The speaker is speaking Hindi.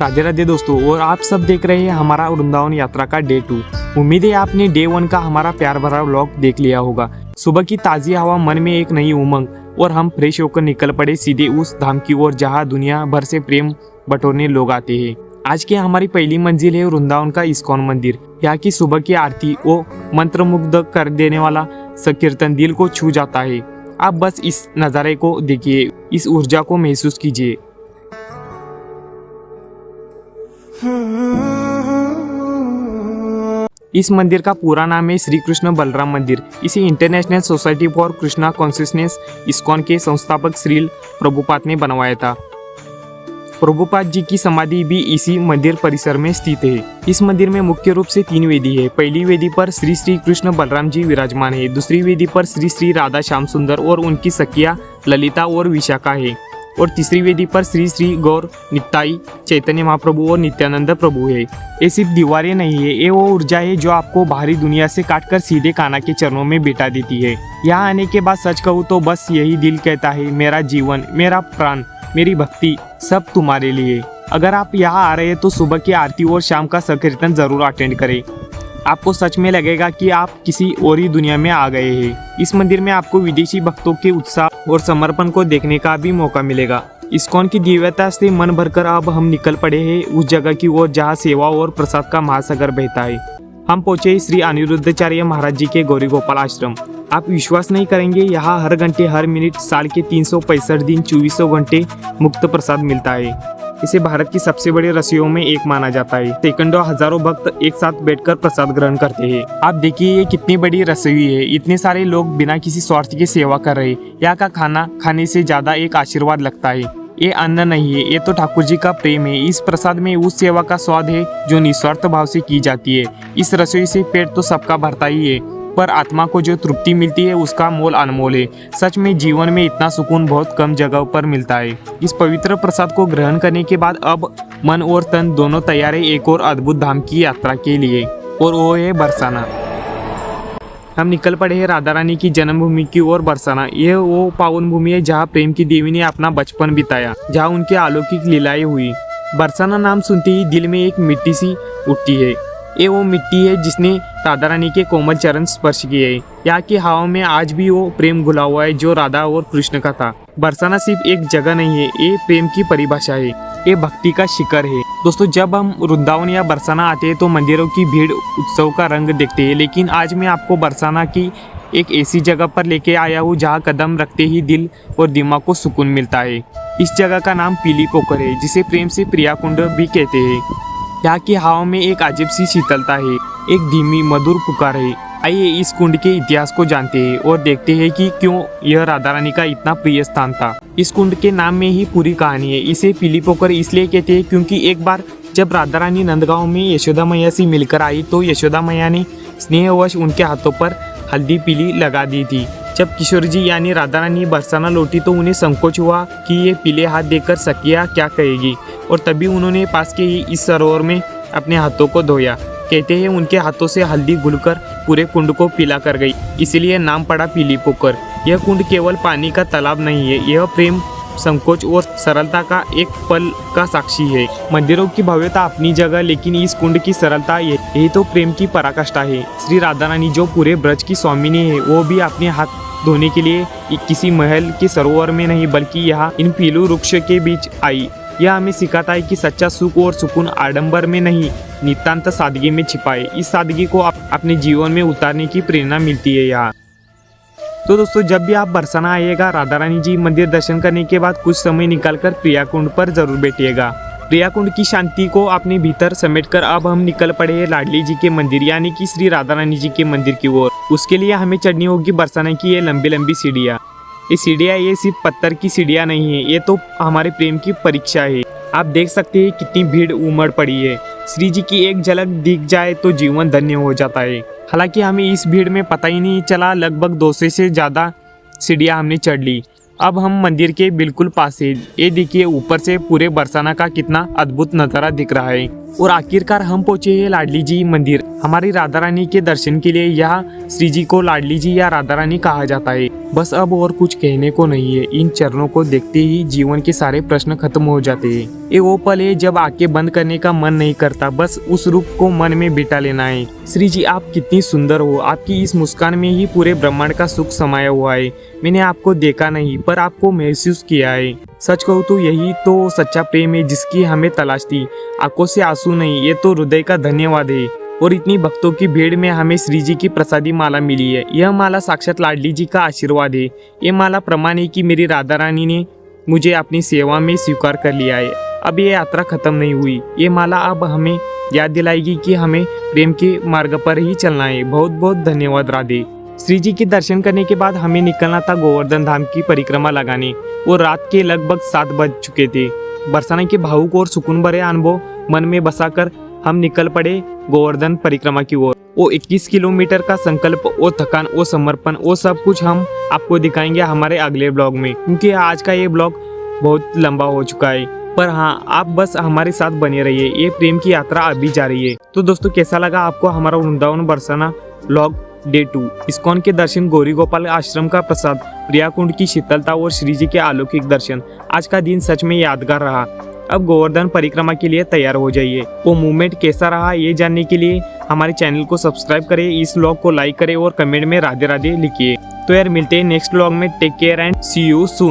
राधे राधे दोस्तों, और आप सब देख रहे हैं हमारा वृंदावन यात्रा का डे 2। उम्मीद है आपने डे 1 का हमारा प्यार भरा व्लॉग देख लिया होगा। सुबह की ताज़ी हवा, मन में एक नई उमंग और हम फ्रेश होकर निकल पड़े सीधे उस धाम की ओर जहाँ दुनिया भर से प्रेम बटोरने लोग आते हैं। आज की हमारी पहली मंजिल है वृंदावन का इस्कॉन मंदिर। यहाँ की सुबह की आरती वो मंत्रमुग्ध कर देने वाला संकीर्तन दिल को छू जाता है। आप बस इस नज़ारे को देखिए, इस ऊर्जा को महसूस कीजिए। इस मंदिर का पूरा नाम है श्री कृष्ण बलराम मंदिर। इसे international society for Krishna consciousness ISKCON के संस्थापक श्रील प्रभुपाद ने बनवाया था। प्रभुपाद जी की समाधि भी इसी मंदिर परिसर में स्थित है। इस मंदिर में मुख्य रूप से 3 वेदी है। पहली वेदी पर श्री श्री कृष्ण बलराम जी विराजमान है। दूसरी वेदी पर श्री श्री राधा श्याम सुंदर और उनकी सखिया ललिता और विशाखा है। और तीसरी वेदी पर श्री श्री गौर नित्ताई चैतन्य महाप्रभु और नित्यानंद प्रभु है। ये सिर्फ दीवारें नहीं है, ये वो ऊर्जा है जो आपको बाहरी दुनिया से काटकर सीधे कान्हा के चरणों में बिठा देती है। यहाँ आने के बाद सच कहूँ तो बस यही दिल कहता है, मेरा जीवन, मेरा प्राण, मेरी भक्ति सब तुम्हारे लिए। अगर आप यहाँ आ रहे हैं तो सुबह की आरती और शाम का संकीर्तन जरूर अटेंड करें। आपको सच में लगेगा कि आप किसी और ही दुनिया में आ गए हैं। इस मंदिर में आपको विदेशी भक्तों के उत्साह और समर्पण को देखने का भी मौका मिलेगा। इस्कॉन की दिव्यता से मन भरकर अब हम निकल पड़े हैं उस जगह की ओर जहाँ सेवा और प्रसाद का महासागर बहता है। हम पहुंचे श्री अनिरुद्धाचार्य महाराज जी के गौरी गोपाल आश्रम। आप विश्वास नहीं करेंगे, यहाँ हर घंटे हर मिनट साल के 365 दिन 2400 घंटे मुफ्त प्रसाद मिलता है। इसे भारत की सबसे बड़ी रसोइयों में एक माना जाता है। सैकड़ों हजारों भक्त एक साथ बैठकर प्रसाद ग्रहण करते हैं। आप देखिए ये कितनी बड़ी रसोई है। इतने सारे लोग बिना किसी स्वार्थ के सेवा कर रहे हैं। यहाँ का खाना खाने से ज्यादा एक आशीर्वाद लगता है। ये अन्न नहीं है, ये तो ठाकुर जी का प्रेम है। इस प्रसाद में उस सेवा का स्वाद है जो निस्वार्थ भाव से की जाती है। इस रसोई से पेट तो सबका भरता ही है, पर आत्मा को जो तृप्ति मिलती है उसका मोल अनमोल है। सच में जीवन में इतना सुकून बहुत कम जगह पर मिलता है। इस पवित्र प्रसाद को ग्रहण करने के बाद अब मन और तन दोनों तैयार है एक और अद्भुत धाम की यात्रा के लिए, और वो है बरसाना। हम निकल पड़े हैं राधा रानी की जन्मभूमि की ओर। बरसाना ये वो पावन भूमि है जहाँ प्रेम की देवी ने अपना बचपन बिताया, जहाँ उनकी अलौकिक लीलाएं हुई। बरसाना नाम सुनते ही दिल में एक मिट्टी सी उठती है। ये वो मिट्टी है जिसने राधा रानी के कोमल चरण स्पर्श किए हैं। यहाँ की हवा में आज भी वो प्रेम घुला हुआ है जो राधा और कृष्ण का था। बरसाना सिर्फ एक जगह नहीं है, ये प्रेम की परिभाषा है, ये भक्ति का शिखर है। दोस्तों, जब हम वृंदावन या बरसाना आते हैं तो मंदिरों की भीड़ उत्सव का रंग देखते हैं, लेकिन आज मैं आपको बरसाना की एक ऐसी जगह पर लेके आया हूँ जहाँ कदम रखते ही दिल और दिमाग को सुकून मिलता है। इस जगह का नाम पीली पोखर है, जिसे प्रेम से प्रिया कुंड भी कहते हैं। यहाँ की हवा में एक अजीब सी शीतलता है, एक धीमी मधुर पुकार है। आइए इस कुंड के इतिहास को जानते हैं और देखते हैं कि क्यों यह राधा रानी का इतना प्रिय स्थान था। इस कुंड के नाम में ही पूरी कहानी है। इसे पीली पोखर इसलिए कहते हैं क्योंकि एक बार जब राधा रानी नंदगांव में यशोदा मैया से मिलकर आई तो यशोदा मैया ने स्नेहवश उनके हाथों पर हल्दी पीली लगा दी थी। जब किशोर जी यानी राधा रानी बरसाना लौटी तो उन्हें संकोच हुआ कि ये पीले हाथ देकर सखिया क्या कहेगी, और तभी उन्होंने पास के ही इस सरोवर में अपने हाथों को धोया। कहते हैं उनके हाथों से हल्दी घुलकर पूरे कुंड को पीला कर गई, इसलिए नाम पड़ा पीली पोखर। यह कुंड केवल पानी का तालाब नहीं है, यह प्रेम, संकोच और सरलता का एक पल का साक्षी है। मंदिरों की भव्यता अपनी जगह, लेकिन इस कुंड की सरलता यही तो प्रेम की पराकाष्ठा है। श्री राधा रानी जो पूरे ब्रज की स्वामिनी है, वो भी अपने हाथ धोने के लिए किसी महल के सरोवर में नहीं बल्कि यहाँ इन पीलू वृक्ष के बीच आई। यह हमें सिखाता है कि सच्चा सुख और सुकून आडंबर में नहीं, नितांत सादगी में छिपा है। इस सादगी को अपने जीवन में उतारने की प्रेरणा मिलती है यहाँ। तो दोस्तों, जब भी आप बरसाना आइएगा, राधा रानी जी मंदिर दर्शन करने के बाद कुछ समय निकालकर प्रिया कुंड पर जरूर बैठिएगा। प्रिया कुंड की शांति को अपने भीतर समेटकर अब हम निकल पड़े हैं लाडली जी के मंदिर यानी कि श्री राधा रानी जी के मंदिर की ओर। उसके लिए हमें चढ़नी होगी बरसाना की ये लंबी लंबी सीढ़ियाँ। ये सीढ़ियाँ ये सिर्फ पत्थर की सीढ़ियाँ नहीं है, ये तो हमारे प्रेम की परीक्षा है। आप देख सकते हैं कितनी भीड़ उमड़ पड़ी है। श्री जी की एक झलक दिख जाए तो जीवन धन्य हो जाता है। हालांकि हमें इस भीड़ में पता ही नहीं चला, लगभग 200 से ज़्यादा सीढ़ियाँ हमने चढ़ ली। अब हम मंदिर के बिल्कुल पास है। ये देखिए ऊपर से पूरे बरसाना का कितना अद्भुत नज़ारा दिख रहा है। और आखिरकार हम पहुंचे हैं लाडली जी मंदिर। हमारी राधा रानी के दर्शन के लिए यहाँ श्री जी को लाडली जी या राधा रानी कहा जाता है। बस अब और कुछ कहने को नहीं है। इन चरणों को देखते ही जीवन के सारे प्रश्न खत्म हो जाते हैं। ये वो पल है जब आंखें बंद करने का मन नहीं करता, बस उस रूप को मन में बिठा लेना है। श्री जी आप कितनी सुंदर हो, आपकी इस मुस्कान में ही पूरे ब्रह्मांड का सुख समाया हुआ है। मैंने आपको देखा नहीं पर आपको महसूस किया है। सच कहूँ तो यही तो सच्चा प्रेम है जिसकी हमें तलाश थी। आंखों से आंसू नहीं, ये तो हृदय का धन्यवाद है। और इतनी भक्तों की भीड़ में हमें श्री जी की प्रसादी माला मिली है। यह माला साक्षात लाडली जी का आशीर्वाद है। ये माला प्रमाण है कि मेरी राधा रानी ने मुझे अपनी सेवा में स्वीकार कर लिया है। अब ये यात्रा खत्म नहीं हुई। ये माला अब हमें याद दिलाएगी कि हमें प्रेम के मार्ग पर ही चलना है। बहुत बहुत धन्यवाद राधे। श्री जी के दर्शन करने के बाद हमें निकलना था गोवर्धन धाम की परिक्रमा लगाने और रात के लगभग 7 बज चुके थे। बरसाने के भावुक और सुकून भरे अनुभव मन में बसाकर हम निकल पड़े गोवर्धन परिक्रमा की ओर। वो 21 किलोमीटर का संकल्प, वो थकान, वो समर्पण, वो सब कुछ हम आपको दिखाएंगे हमारे अगले ब्लॉग में, क्योंकि आज का ये ब्लॉग बहुत लंबा हो चुका है। पर हाँ, आप बस हमारे साथ बने रहिए, ये प्रेम की यात्रा अभी जारी है। तो दोस्तों, कैसा लगा आपको हमारा Vrindavan Barsana blog day 2? ISKCON के दर्शन, गौरी गोपाल आश्रम का प्रसाद, प्रिया कुंड की शीतलता और श्री जी के अलौकिक दर्शन। आज का दिन सच में यादगार रहा। अब गोवर्धन परिक्रमा के लिए तैयार हो जाइए। वो मूवमेंट कैसा रहा ये जानने के लिए हमारे चैनल को सब्सक्राइब करें, इस व्लॉग को लाइक करें और कमेंट में राधे राधे लिखिए। तो यार मिलते हैं नेक्स्ट व्लॉग में। Take care and see you soon.